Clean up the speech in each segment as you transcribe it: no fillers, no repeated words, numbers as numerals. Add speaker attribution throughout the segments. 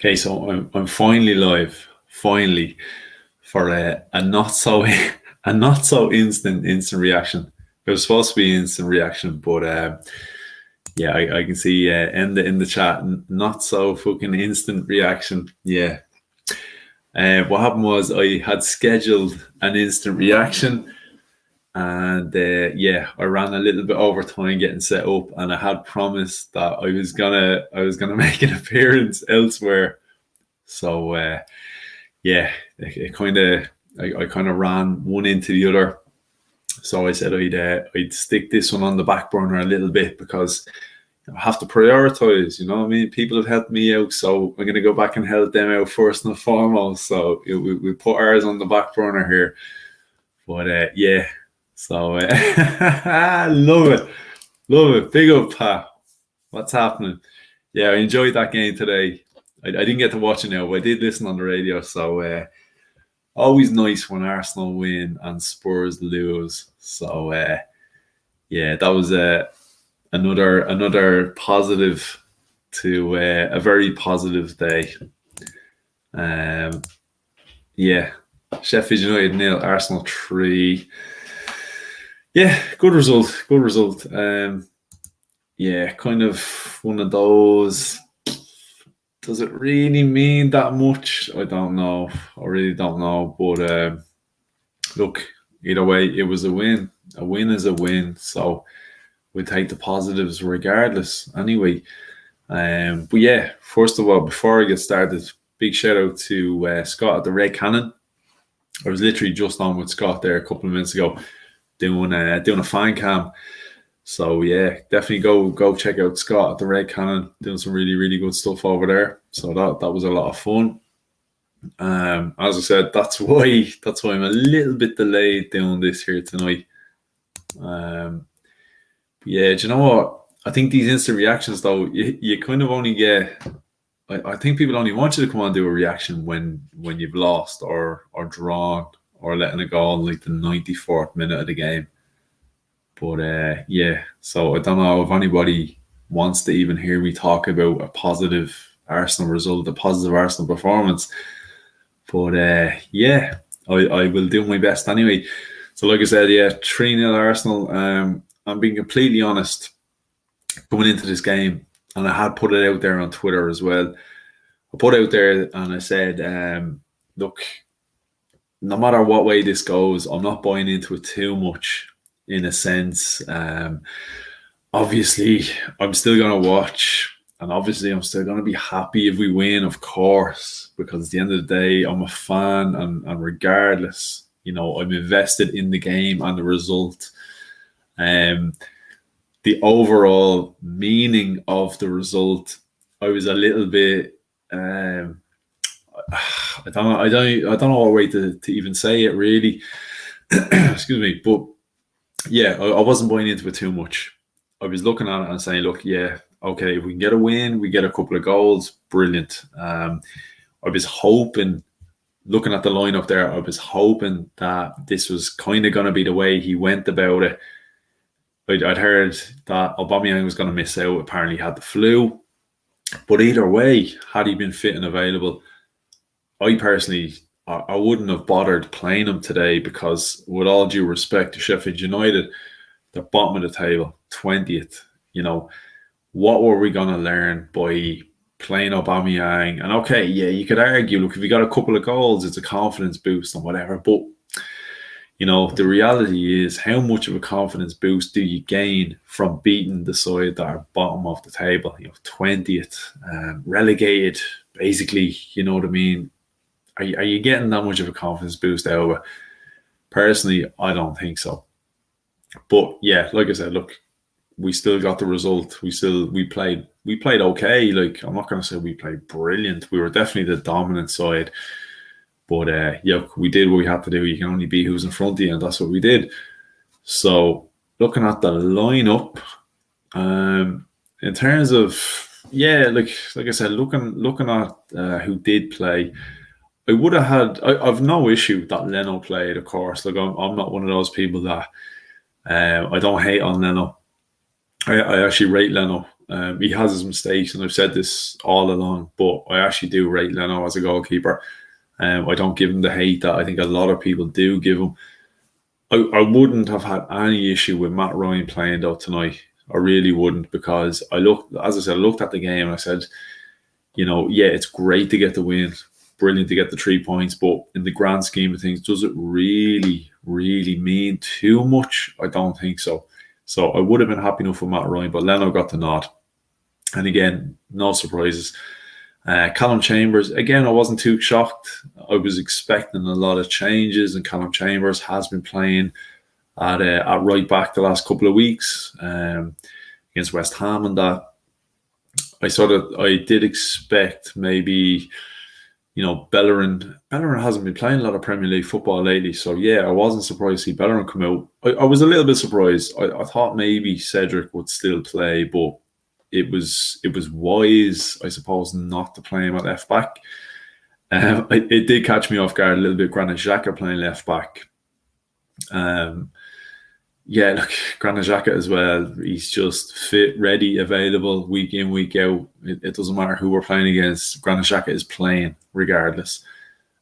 Speaker 1: Okay, so I'm finally live, finally, for a not so a not so instant reaction. It was supposed to be instant reaction, but yeah, I can see in the chat, not so fucking instant reaction. Yeah, what happened was I had scheduled an instant reaction, and yeah, I ran a little bit over time getting set up, and I had promised that I was gonna make an appearance elsewhere. So yeah, it kind of I kind of ran one into the other. So I said I'd stick this one on the back burner a little bit because I have to prioritize. You know what I mean? People have helped me out, so I'm gonna go back and help them out first and foremost. So we put ours on the back burner here. But yeah, so love it. Big up, Pat. What's happening? Yeah, I enjoyed that game today. I didn't get to watch it now, but I did listen on the radio. So always nice when Arsenal win and Spurs lose. So yeah, that was another positive to a very positive day. Yeah, Sheffield United 0, Arsenal 3. Yeah, good result. Good result. Yeah, kind of one of those. Does it really mean that much? I don't know. I really don't know. But look, either way, it was a win. A win is a win. So we take the positives regardless. Anyway, but yeah, first of all, before I get started, big shout out to Scott at the Red Cannon. I was literally just on with Scott there a couple of minutes ago, doing a fan cam. So yeah, definitely go check out Scott at the Red Cannon, doing some really good stuff over there. So that was a lot of fun. As I said, that's why I'm a little bit delayed doing this here tonight. Yeah, do you know what? I think these instant reactions though, you kind of only get. I think people only want you to come on and do a reaction when you've lost or drawn or letting it go on like the 94th minute of the game. But yeah, so I don't know if anybody wants to even hear me talk about a positive Arsenal result, a positive Arsenal performance. But yeah, I will do my best anyway. So like I said, yeah, 3-0 Arsenal. I'm being completely honest, coming into this game, and I had put it out there on Twitter as well. I put out there and I said, look, no matter what way this goes, I'm not buying into it too much. In a sense, obviously, I'm still going to watch, and obviously, I'm still going to be happy if we win, of course, because at the end of the day, I'm a fan, and regardless, you know, I'm invested in the game and the result. The overall meaning of the result, I was a little bit. I don't know what way to even say it really. Excuse me, but. Yeah, I wasn't buying into it too much. I was looking at it and saying, look, yeah, okay, if we can get a win, we get a couple of goals, brilliant. I was hoping, looking at the lineup there, I was hoping that this was kind of going to be the way he went about it. I'd heard that Aubameyang was going to miss out, apparently had the flu. But either way, had he been fit and available, I personally... I wouldn't have bothered playing him today because, with all due respect to Sheffield United, they're bottom of the table, 20th. You know, what were we going to learn by playing Aubameyang? And okay, yeah, you could argue, look, if you got a couple of goals, it's a confidence boost and whatever. But, you know, the reality is, how much of a confidence boost do you gain from beating the side that are bottom of the table? You know, 20th, relegated, basically, you know what I mean? Are you getting that much of a confidence boost out of it? Personally, I don't think so. But yeah, like I said, look, we still got the result. We played okay. Like, I'm not going to say we played brilliant. We were definitely the dominant side. But yeah, we did what we had to do. You can only be who's in front of you, and that's what we did. So looking at the lineup, in terms of like I said, looking at who did play. I would have had. I've no issue that Leno played, of course. Like I'm not one of those people that I don't hate on Leno. I actually rate Leno. He has his mistakes, and I've said this all along, but I actually do rate Leno as a goalkeeper. I don't give him the hate that I think a lot of people do give him. I wouldn't have had any issue with Matt Ryan playing though tonight. I really wouldn't, because I looked at the game and I said, yeah, it's great to get the win, brilliant to get the 3 points, but in the grand scheme of things, does it really, really mean too much? I don't think so. So I would have been happy enough with Matt Ryan, but Leno got the nod. And again, no surprises. Callum Chambers, again, I wasn't too shocked. I was expecting a lot of changes, and Callum Chambers has been playing at right back the last couple of weeks against West Ham, and that I did expect maybe, Bellerin hasn't been playing a lot of Premier League football lately, so yeah, I wasn't surprised to see Bellerin come out. I was a little bit surprised. I thought maybe Cedric would still play, but it was wise, I suppose, not to play him at left back. It did catch me off guard a little bit, Granit Xhaka playing left back. Yeah, look, Granit Xhaka as well. He's just fit, ready, available, week in, week out. It doesn't matter who we're playing against. Granit Xhaka is playing regardless.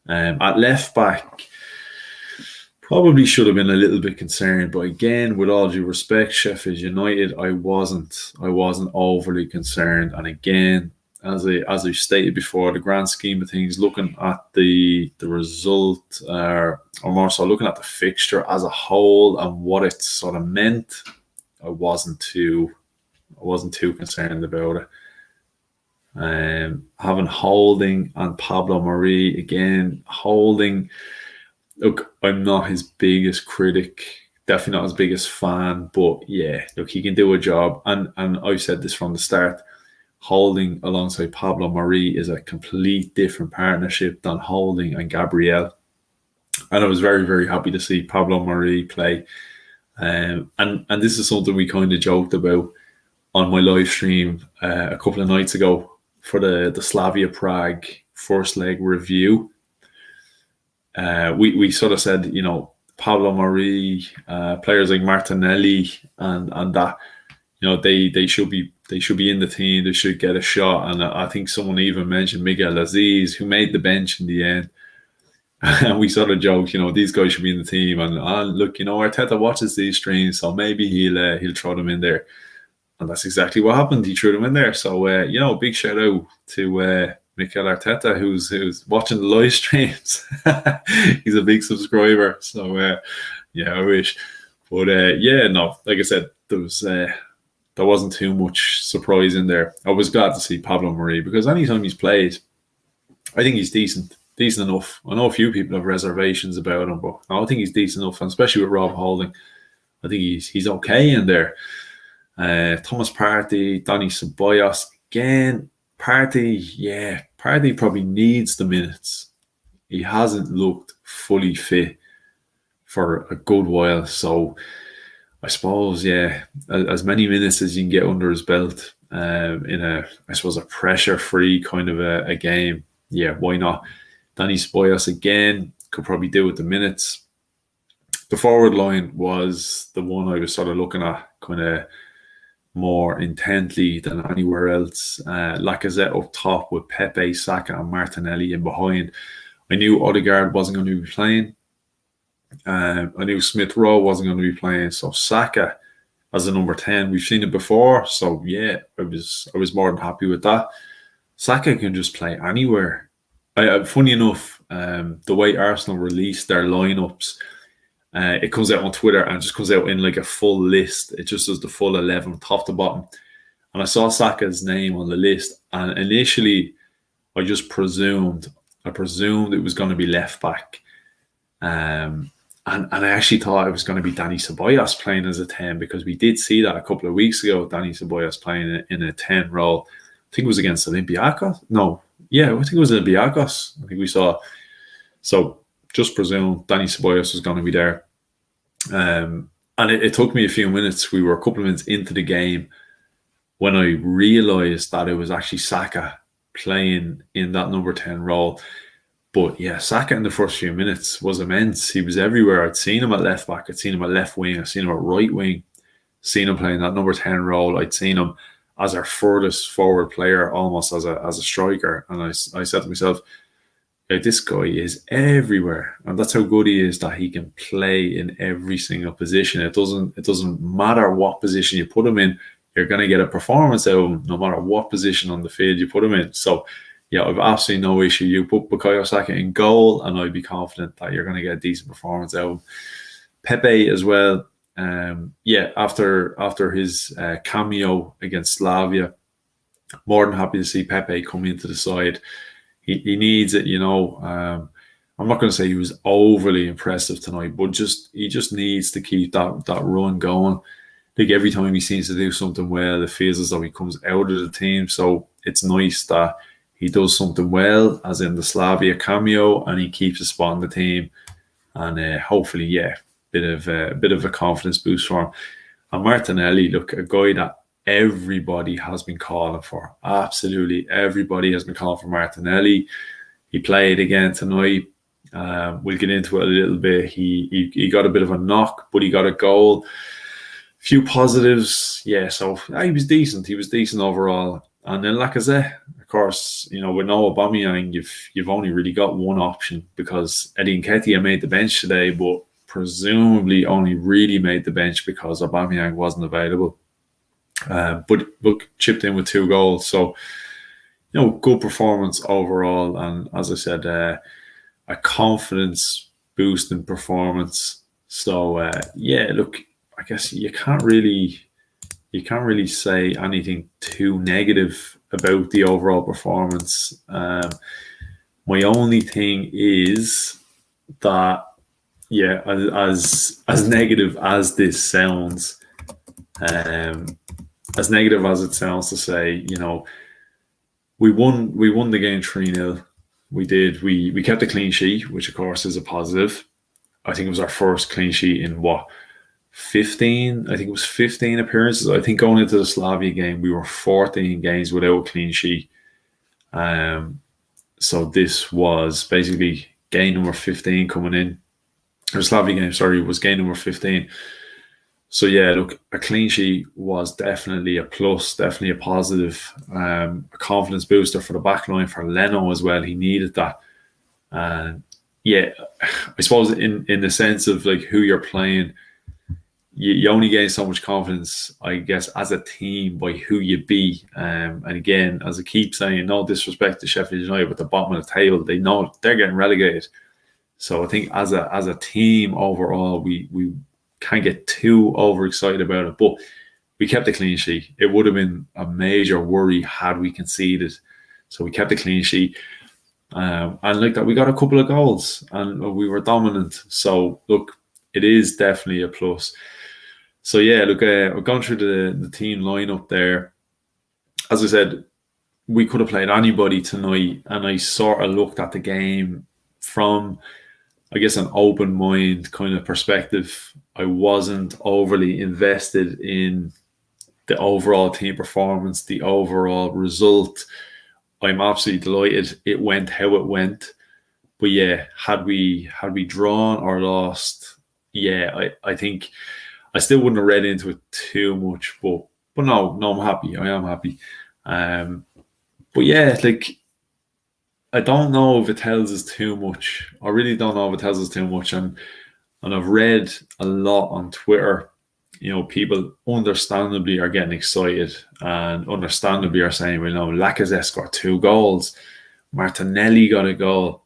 Speaker 1: At left back, probably should have been a little bit concerned, but again, with all due respect, Sheffield United, I wasn't overly concerned. And again, as I stated before, the grand scheme of things, looking at the result, or more so looking at the fixture as a whole and what it sort of meant, I wasn't too concerned about it. Having Holding and Pablo Mari, again, Holding, look, I'm not his biggest critic, definitely not his biggest fan, but yeah, look, he can do a job. And I've said this from the start, Holding alongside Pablo Mari is a complete different partnership than Holding and Gabriel. And I was very, very happy to see Pablo Mari play. And this is something we kind of joked about on my live stream a couple of nights ago for the Slavia Prague first leg review. We sort of said, Pablo Mari, players like Martinelli and that, they should be in the team. They should get a shot. And I think someone even mentioned Miguel Aziz, who made the bench in the end. And we sort of joked, these guys should be in the team. And look, Arteta watches these streams, so maybe he'll throw them in there. And that's exactly what happened. He threw them in there. So, big shout out to Mikel Arteta, who's watching the live streams. He's a big subscriber. So, I wish. But, no, like I said, there wasn't too much surprise in there. I was glad to see Pablo Mari, because anytime he's played, I think he's decent enough. I know a few people have reservations about him, but I think he's decent enough, and especially with Rob Holding, I think he's okay in there. Thomas Partey, Danny Ceballos, again, Partey probably needs the minutes. He hasn't looked fully fit for a good while, so I suppose, as many minutes as you can get under his belt in a pressure-free kind of a game, why not? Danny Ceballos, again, could probably do with the minutes. The forward line was the one I was sort of looking at kind of more intently than anywhere else. Lacazette up top with Pepe, Saka and Martinelli in behind. I knew Odegaard wasn't going to be playing. I knew Smith Rowe wasn't going to be playing. So Saka as a number 10, we've seen it before. So I was more than happy with that. Saka can just play anywhere. Funny enough, the way Arsenal released their lineups, it comes out on Twitter and just comes out in like a full list. It just does the full 11, top to bottom. And I saw Saka's name on the list, and initially I just presumed it was going to be left back. And I actually thought it was going to be Danny Ceballos playing as a 10, because we did see that a couple of weeks ago, Danny Ceballos playing in a 10 role. I think it was against Olympiacos. No, I think it was Olympiacos. I think we saw. So just presume Danny Ceballos was going to be there. And it took me a few minutes. We were a couple of minutes into the game when I realised that it was actually Saka playing in that number 10 role. But Saka in the first few minutes was immense. He was everywhere. I'd seen him at left back. I'd seen him at left wing. I'd seen him at right wing. Seen him playing that number 10 role. I'd seen him as our furthest forward player, almost as a striker. And I said to myself, like, this guy is everywhere, and that's how good he is, that he can play in every single position. It doesn't matter what position you put him in, you're going to get a performance out of him, no matter what position on the field you put him in. So, yeah, I've absolutely no issue. You put Bukayo Saka in goal, and I'd be confident that you're going to get a decent performance out of him. Pepe as well. After his cameo against Slavia, more than happy to see Pepe come into the side. He needs it, you know. I'm not going to say he was overly impressive tonight, but he just needs to keep that run going. I think every time he seems to do something well, it feels as though he comes out of the team. So it's nice that he does something well, as in the Slavia cameo, and he keeps a spot in the team. And hopefully, yeah, bit of a confidence boost for him. And Martinelli, look, a guy that everybody has been calling for. Absolutely everybody has been calling for Martinelli. He played again tonight. We'll get into it a little bit. He got a bit of a knock, but he got a goal. Few positives. Yeah, so he was decent. He was decent overall. And then Lacazette, of course, you know, with no Aubameyang, you've only really got one option, because Eddie Nketiah made the bench today, but presumably only really made the bench because Aubameyang wasn't available. But chipped in with 2 goals. So, you know, good performance overall. And as I said, a confidence boosting performance. So, yeah, look, I guess you can't really say anything too negative about the overall performance. My only thing is that, yeah, as negative as this sounds, as negative as it sounds to say, you know, we won the game 3-0. We did. We kept a clean sheet, which of course is a positive. I think it was our first clean sheet in 15? I think it was 15 appearances. I think going into the Slavia game, we were 14 games without a clean sheet. So this was basically game number 15 coming in. The Slavia game, sorry, was game number 15. So yeah, look, a clean sheet was definitely a plus, definitely a positive, a confidence booster for the back line, for Leno as well. He needed that. Yeah, I suppose in the sense of like who you're playing, you only gain so much confidence, I guess, as a team by who you be. And again, as I keep saying, no disrespect to Sheffield United, at the bottom of the table, they know they're getting relegated. So I think as a team overall, we can't get too overexcited about it. But we kept a clean sheet. It would have been a major worry had we conceded. So we kept a clean sheet. And like that, we got a couple of goals and we were dominant. So look, it is definitely a plus. So yeah, look, we're going through the team lineup there. As I said, we could have played anybody tonight, and I sort of looked at the game from, I guess, an open mind kind of perspective. I wasn't overly invested in the overall team performance, the overall result. I'm absolutely delighted it went how it went. But yeah, had we drawn or lost, yeah, I think I still wouldn't have read into it too much. But no, I'm happy. I am happy. But yeah, like, I don't know if it tells us too much. I really don't know if it tells us too much. And I've read a lot on Twitter, you know, people understandably are getting excited and understandably are saying, well, no, Lacazette scored 2 goals. Martinelli got a goal.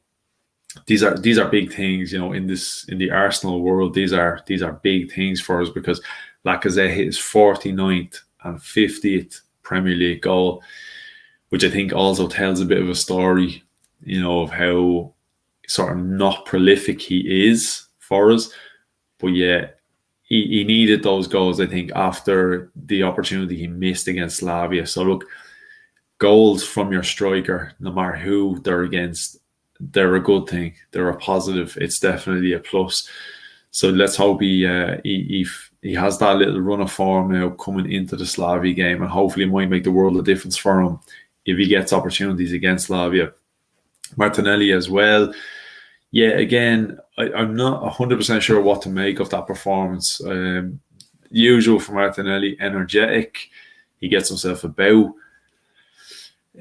Speaker 1: These are big things, you know, in the Arsenal world. These are big things for us, because Lacazette hit his 49th and 50th Premier League goal, which I think also tells a bit of a story, you know, of how sort of not prolific he is for us. But yeah, he needed those goals, I think, after the opportunity he missed against Slavia. So look, goals from your striker, no matter who they're against, they're a good thing. They're a positive. It's definitely a plus. So let's hope he has that little run of form now coming into the Slavia game, and hopefully it might make the world of difference for him if he gets opportunities against Slavia. Martinelli as well. Yeah, again, I'm not 100% sure what to make of that performance. Usual for Martinelli, energetic. he gets himself about.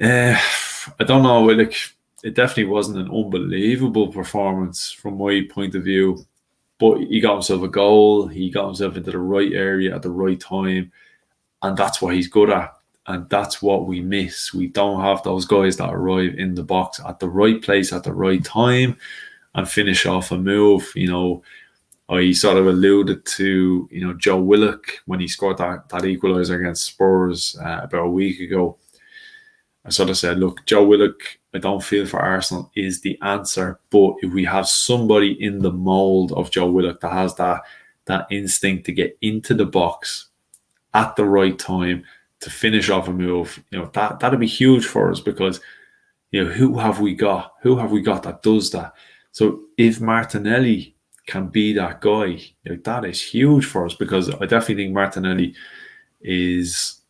Speaker 1: I don't know, like, it definitely wasn't an unbelievable performance from my point of view, but he got himself a goal, he got himself into the right area at the right time, and that's what he's good at. And that's what we miss. We don't have those guys that arrive in the box at the right place at the right time and finish off a move. I sort of alluded to, Joe Willock when he scored that equaliser against Spurs about a week ago. I sort of said, look, Joe Willock, I don't feel for Arsenal is the answer. But if we have somebody in the mould of Joe Willock that has that instinct to get into the box at the right time to finish off a move, that'd be huge for us, because who have we got that does that? So if Martinelli can be that guy, that is huge for us, because I definitely think Martinelli is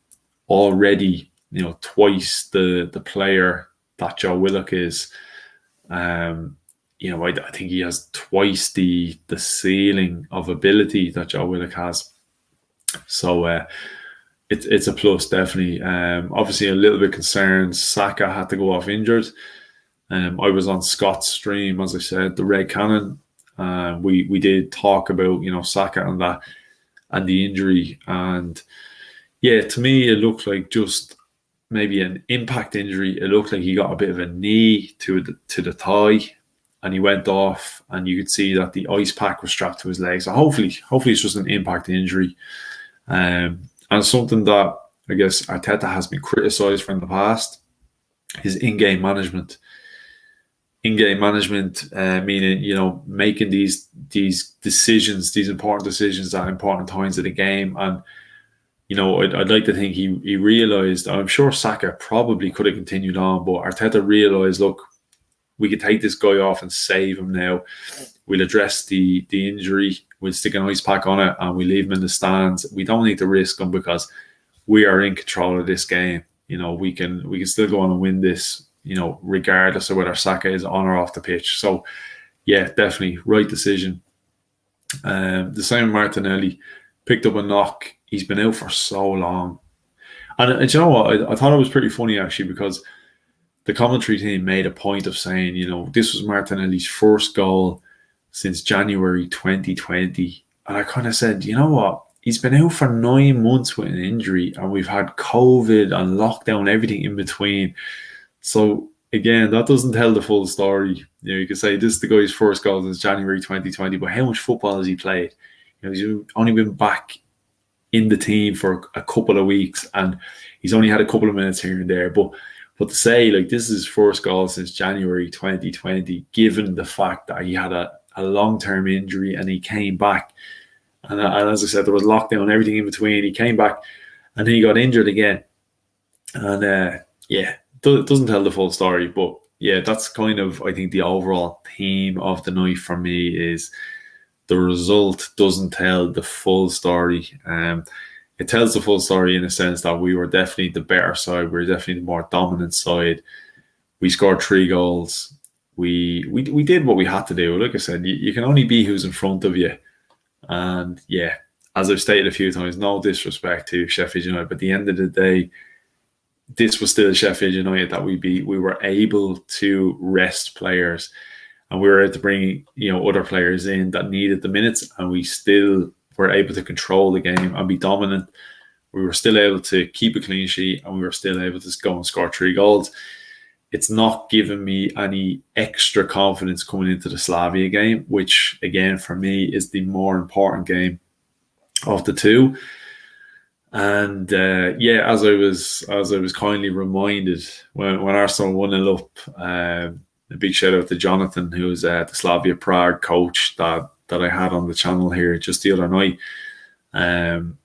Speaker 1: already twice the player that Joe Willock is. I think he has twice the ceiling of ability that Joe Willock has. So it's a plus, definitely. Obviously, a little bit concerned Saka had to go off injured. I was on Scott's stream, as I said, the Red Cannon. We did talk about Saka and that and the injury, and yeah, to me it looked like just maybe an impact injury. It looked like he got a bit of a knee to the thigh, and he went off, and you could see that the ice pack was strapped to his leg. So hopefully it's just an impact injury. And something that I guess Arteta has been criticised for in the past is in-game management. In-game management, meaning making these decisions, these important decisions at important times of the game. And I'd like to think he realised. I'm sure Saka probably could have continued on, but Arteta realised, look, we could take this guy off and save him now. We'll address the injury. We'll stick an ice pack on it and we leave him in the stands. We don't need to risk him because we are in control of this game. We can still go on and win this, regardless of whether Saka is on or off the pitch. So, yeah, definitely right decision. The same Martinelli picked up a knock. He's been out for so long. And you know what? I thought it was pretty funny, actually, because the commentary team made a point of saying, this was Martinelli's first goal since January 2020. And I kind of said, you know what? He's been out for 9 months with an injury, and we've had COVID and lockdown, everything in between. So, again, that doesn't tell the full story. You could say this is the guy's first goal since January 2020, but how much football has he played? He's only been back in the team for a couple of weeks, and he's only had a couple of minutes here and there. But to say, like, this is his first goal since January 2020, given the fact that he had a long-term injury and he came back, and as I said, there was lockdown, everything in between. He came back and then he got injured again. And it doesn't tell the full story. But yeah, that's kind of, I think, the overall theme of the night for me is the result doesn't tell the full story. It tells the full story in a sense that we were definitely the better side. We were definitely the more dominant side. We scored 3 goals. We did what we had to do. Like I said, you can only be who's in front of you. And yeah, as I've stated a few times, no disrespect to Sheffield United, but at the end of the day, this was still Sheffield United that we beat. We were able to rest players, and we were able to bring other players in that needed the minutes, and we still were able to control the game and be dominant. We were still able to keep a clean sheet, and we were still able to go and score 3 goals. It's not giving me any extra confidence coming into the Slavia game, which again for me is the more important game of the two. And as I was kindly reminded when Arsenal 1-0 up, a big shout out to Jonathan, who's the Slavia Prague coach that I had on the channel here just the other night.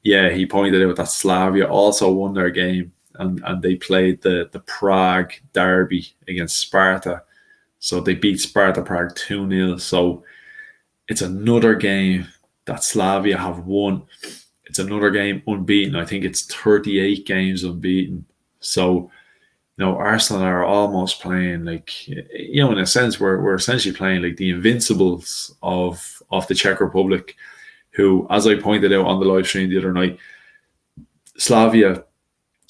Speaker 1: He pointed out that Slavia also won their game. And they played the Prague derby against Sparta. So they beat Sparta Prague 2-0. So it's another game that Slavia have won. It's another game unbeaten. I think it's 38 games unbeaten. So, Arsenal are almost playing like, in a sense, we're essentially playing like the Invincibles of the Czech Republic, who, as I pointed out on the live stream the other night, Slavia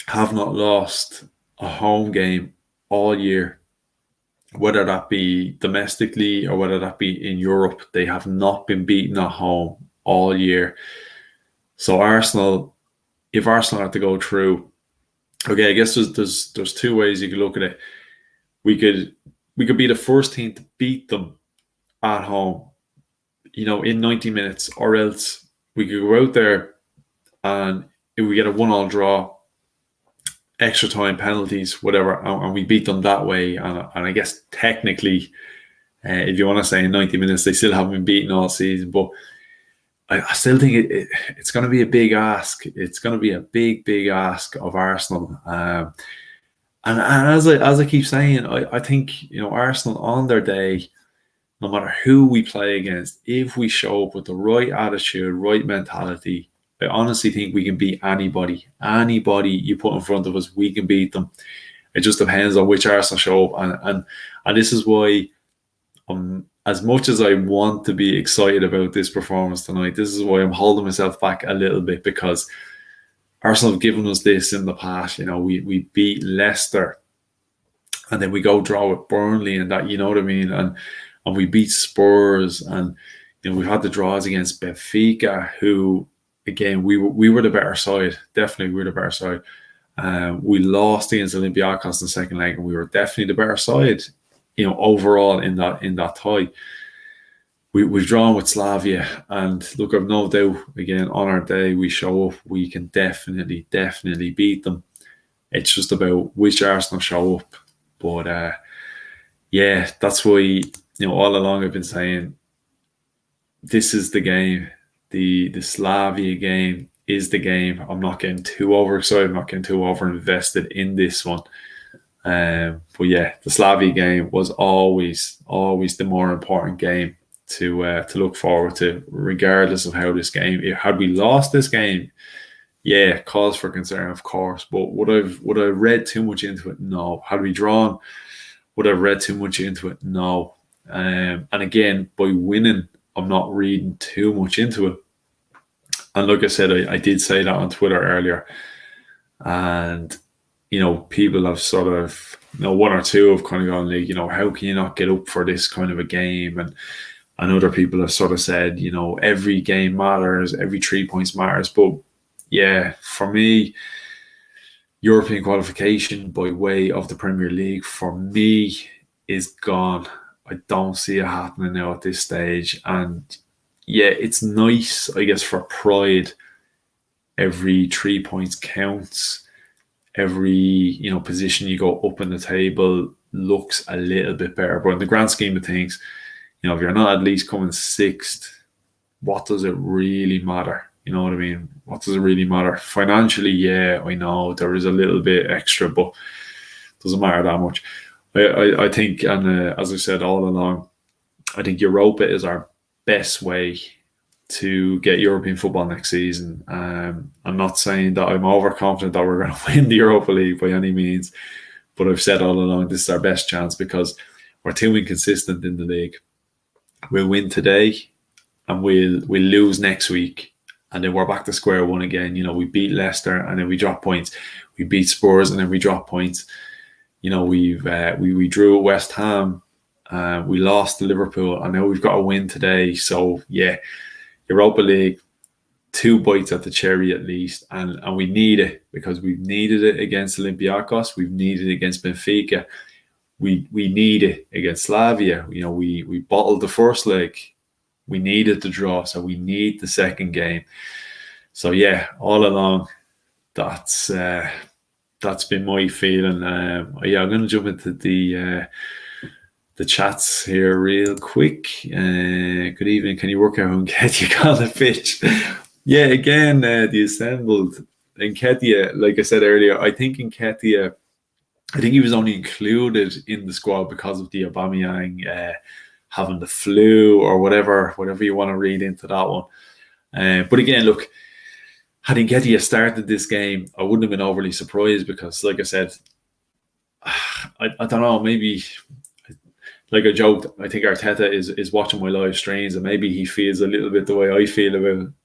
Speaker 1: have not lost a home game all year, whether that be domestically or whether that be in Europe. They have not been beaten at home all year. So Arsenal, if Arsenal have to go through, okay, I guess there's two ways you could look at it. We could be the first team to beat them at home, in 90 minutes, or else we could go out there and if we get a 1-1 draw, extra time, penalties, whatever, and we beat them that way. And I guess technically, if you want to say in 90 minutes, they still haven't been beaten all season. But I still think it's going to be a big ask. It's going to be a big ask of Arsenal. And as I keep saying, I think Arsenal on their day, no matter who we play against, if we show up with the right attitude, right mentality, I honestly think we can beat anybody. Anybody you put in front of us, we can beat them. It just depends on which Arsenal show up. And this is why, as much as I want to be excited about this performance tonight, this is why I'm holding myself back a little bit, because Arsenal have given us this in the past. We beat Leicester and then we go draw with Burnley and that, you know what I mean? And we beat Spurs, and we've had the draws against Benfica, who, again, we were the better side. Definitely, we were the better side. We lost against Olympiacos in the second leg, and we were definitely the better side. Overall in that tie, we've drawn with Slavia, and look, I've no doubt, again, on our day we show up, we can definitely beat them. It's just about which Arsenal show up. But yeah, that's why all along I've been saying this is the game. The Slavia game is the game. I'm not getting too overexcited. I'm not getting too over invested in this one. But yeah, the Slavia game was always the more important game to look forward to, regardless of how this game. Had we lost this game, yeah, cause for concern, of course. But would I read too much into it? No. Had we drawn, would I read too much into it? No. And again, by winning, I'm not reading too much into it. And like I said, I did say that on Twitter earlier. And, people have sort of, one or two have kind of gone like, how can you not get up for this kind of a game? And other people have sort of said, every game matters, every 3 points matters. But yeah, for me, European qualification by way of the Premier League, for me, is gone. I don't see it happening now at this stage. And yeah, it's nice, I guess, for pride. Every 3 points counts. Every position you go up in the table looks a little bit better. But in the grand scheme of things, if you're not at least coming sixth, what does it really matter? You know what I mean? What does it really matter? Financially, yeah, I know there is a little bit extra, but it doesn't matter that much. I think, and as I said all along, I think Europa is our best way to get European football next season. I'm not saying that I'm overconfident that we're going to win the Europa League by any means, but I've said all along this is our best chance because we're too inconsistent in the league. We'll win today and we'll lose next week, and then we're back to square one again. We beat Leicester and then we drop points. We beat Spurs and then we drop points. We drew at West Ham, we lost to Liverpool, and now we've got a win today. So yeah, Europa League, 2 bites at the cherry at least, and we need it because we've needed it against Olympiacos, we've needed it against Benfica, we need it against Slavia. We bottled the first leg, we needed the draw, so we need the second game. So yeah, all along, that's been my feeling. Yeah, I'm going to jump into the chats here real quick. Good evening. Can you work out who Nketiah got on the pitch? Yeah, again, the assembled Nketiah, like I said earlier, I think Nketiah, I think he was only included in the squad because of the Aubameyang having the flu or whatever you want to read into that one. But again, look, had Nketiah started this game, I wouldn't have been overly surprised because, like I said, I don't know, maybe, like I joked, I think Arteta is watching my live streams and maybe he feels a little bit the way I feel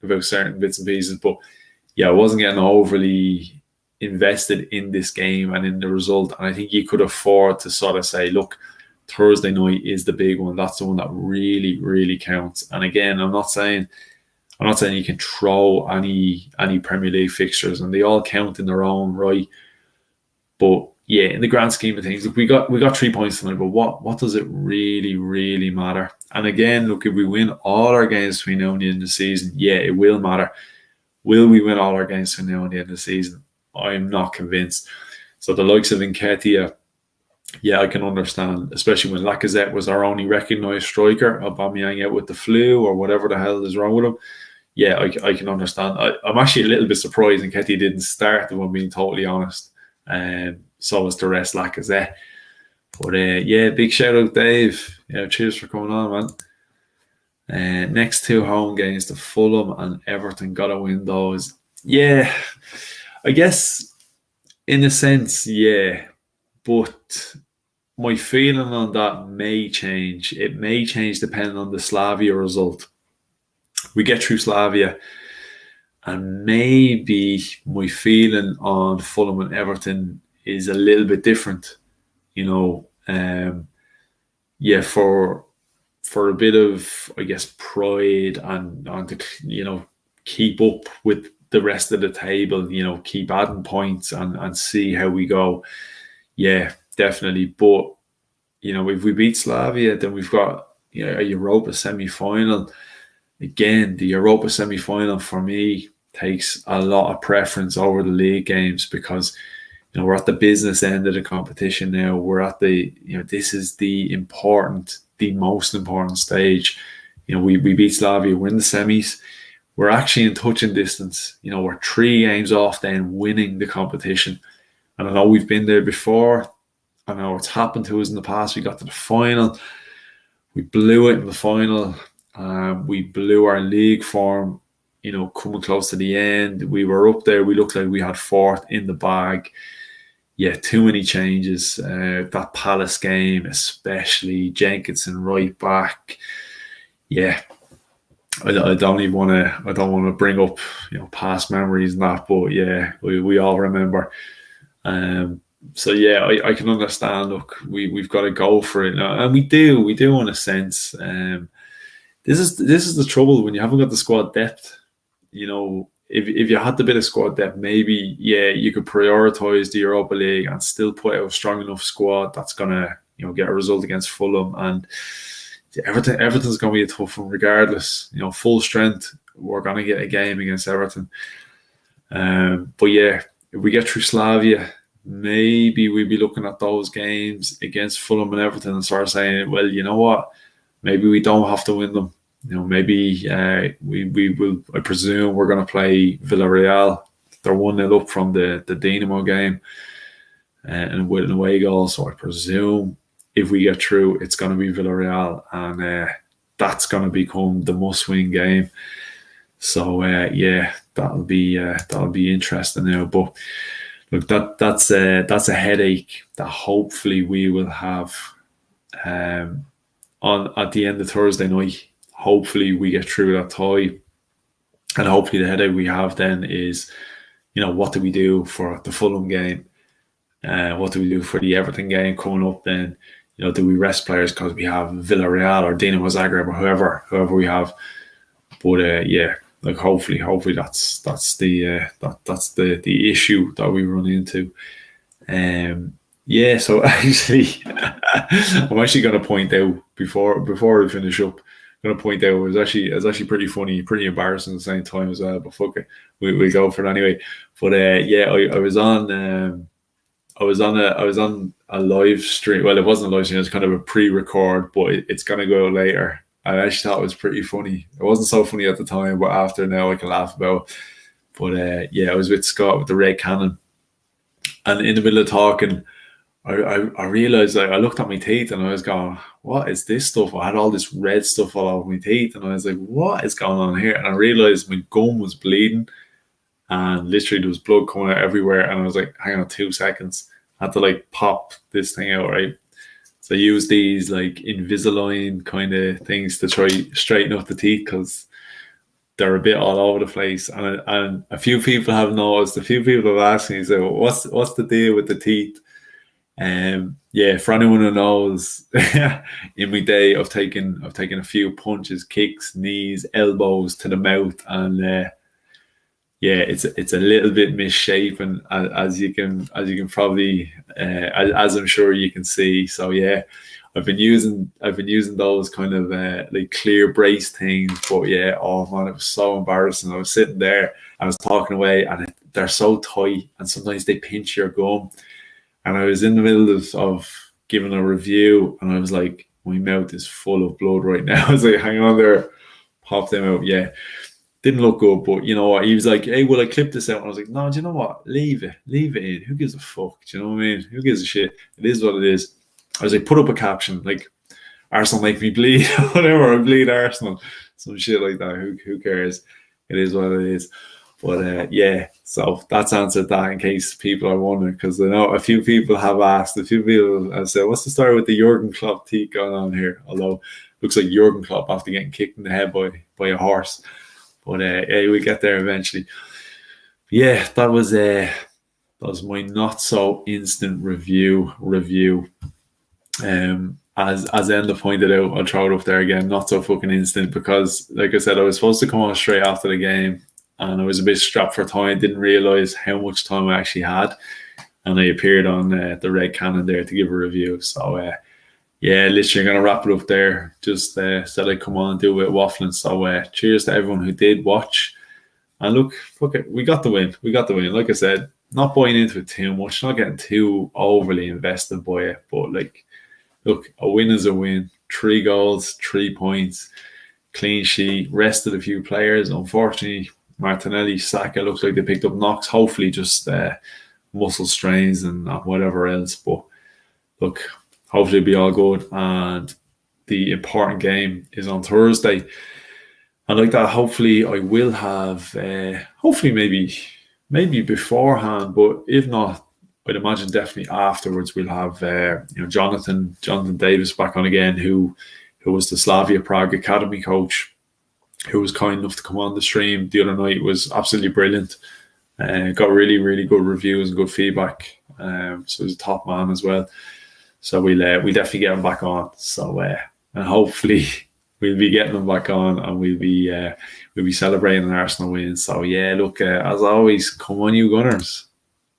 Speaker 1: about certain bits and pieces. But yeah, I wasn't getting overly invested in this game and in the result. And I think you could afford to sort of say, look, Thursday night is the big one. That's the one that really, really counts. And again, I'm not saying you can throw any Premier League fixtures, and they all count in their own right. But yeah, in the grand scheme of things, look, we got 3 points tonight. But what does it really, really matter? And again, look, if we win all our games between now and the end of the season, yeah, it will matter. Will we win all our games between now and the end of the season? I'm not convinced. So the likes of Nketiah, yeah, I can understand, especially when Lacazette was our only recognised striker, Aubameyang out with the flu or whatever the hell is wrong with him. Yeah, I can understand. I'm actually a little bit surprised Nketiah didn't start, if I'm being totally honest. So as the rest Lacazette. But yeah, big shout out, Dave. Yeah, cheers for coming on, man. Next 2 home games, the Fulham and Everton, gotta win those. Yeah, I guess in a sense, yeah. But my feeling on that may change. It may change depending on the Slavia result. We get through Slavia, and maybe my feeling on Fulham and Everton is a little bit different. You know, yeah, for a bit of, I guess, pride and to, keep up with the rest of the table, keep adding points and see how we go. Yeah, definitely. But, if we beat Slavia, then we've got a Europa semi-final. Again, the Europa semi-final for me takes a lot of preference over the league games because, we're at the business end of the competition now. We're at the, this is the most important stage. We beat Slavia, we're in the semis. We're actually in touching distance. We're 3 games off then winning the competition. And I know we've been there before. I know it's happened to us in the past. We got to the final. We blew it in the final. We blew our league form, coming close to the end. We were up there. We looked like we had 4th in the bag. Yeah, too many changes. That Palace game, especially Jenkinson right back. Yeah, I don't even want to. I don't want to bring up past memories and that. But yeah, we all remember. So yeah, I can understand. Look, we've got to go for it now, and we do in a sense. This is the trouble when you haven't got the squad depth. If you had the bit of squad depth, maybe you could prioritise the Europa League and still put out a strong enough squad that's gonna get a result against Fulham, and Everton's gonna be a tough one regardless. Full strength, we're gonna get a game against Everton. But yeah, if we get through Slavia, maybe we'd be looking at those games against Fulham and Everton and start saying, well, you know what? Maybe we don't have to win them. Maybe we will. I presume we're going to play Villarreal. They're 1-0 up from the Dinamo game, and with an away goal. So I presume if we get through, it's going to be Villarreal, and that's going to become the must-win game. So yeah, that'll be interesting now. But look, that's a headache that hopefully we will have at the end of Thursday night. Hopefully we get through that tie, and hopefully the headache we have then is, what do we do for the Fulham game? What do we do for the Everton game coming up? Then, do we rest players because we have Villarreal or Dinamo Zagreb or whoever we have? But yeah, like hopefully that's the issue that we run into. Yeah, so actually, I'm actually going to point out before we finish up. I'm going to point out it was actually pretty funny, pretty embarrassing at the same time as well. But fuck it, we go for it anyway. But yeah, I was on a live stream. Well, it wasn't a live stream; it was kind of a pre-record, but it's going to go out later. I actually thought it was pretty funny. It wasn't so funny at the time, but after now I can laugh about it. But yeah, I was with Scott with the Red Cannon, and in the middle of talking, I realised, I looked at my teeth and I was going, what is this stuff? I had all this red stuff all over my teeth, and I was like, what is going on here? And I realised my gum was bleeding, and literally there was blood coming out everywhere. And I was like, hang on 2 seconds. I had to pop this thing out, right? So I used these Invisalign kind of things to try straighten up the teeth, because they're a bit all over the place, and a few people have noticed. A few people have asked me, so what's the deal with the teeth? Yeah, for anyone who knows, in my day, I've taken a few punches, kicks, knees, elbows to the mouth, and yeah, it's a little bit misshapen, as you can probably as I'm sure you can see. So yeah, I've been using those kind of like clear brace things, but yeah, oh man, it was so embarrassing. I was sitting there, I was talking away, and they're so tight, and sometimes they pinch your gum. And I was in the middle of giving a review, and I was like, my mouth is full of blood right now. I was like, hang on there, pop them out. Yeah, didn't look good, but you know what? He was like, hey, will I clip this out? And I was like, no, do you know what? Leave it in. Who gives a fuck? Do you know what I mean? Who gives a shit? It is what it is. I was like, put up a caption, like, Arsenal make me bleed, whatever, I bleed Arsenal, some shit like that. Who cares? It is what it is. But yeah, so that's answered that in case people are wondering, because I know a few people have asked, a few people have said, what's the story with the Jurgen Klopp teeth going on here? Although looks like Jurgen Klopp after getting kicked in the head by a horse. But yeah, we'll get there eventually. Yeah, that was my not so instant review. As Enda pointed out, I'll throw it up there again, not so fucking instant, because like I said, I was supposed to come on straight after the game, and I was a bit strapped for time. I didn't realise how much time I actually had, and I appeared on the Red Cannon there to give a review. So yeah, literally going to wrap it up there. Just said I'd come on and do a bit of waffling. So cheers to everyone who did watch. And look, fuck it, we got the win. Like I said, not buying into it too much, not getting too overly invested by it. But like, look, a win is a win. 3 goals, 3 points, clean sheet, rested a few players. Unfortunately, Martinelli, Saka looks like they picked up knocks. Hopefully just muscle strains and whatever else. But look, hopefully it'll be all good. And the important game is on Thursday. And like that, hopefully I will have, hopefully maybe beforehand, but if not, I'd imagine definitely afterwards we'll have Jonathan Davis back on again, who was the Slavia Prague Academy coach, who was kind enough to come on the stream the other night. It was absolutely brilliant. Got really, really good reviews and good feedback. So he's a top man as well. So we definitely get him back on. So and hopefully we'll be getting him back on, and we'll be celebrating an Arsenal win. So yeah, look, as always, come on you Gunners.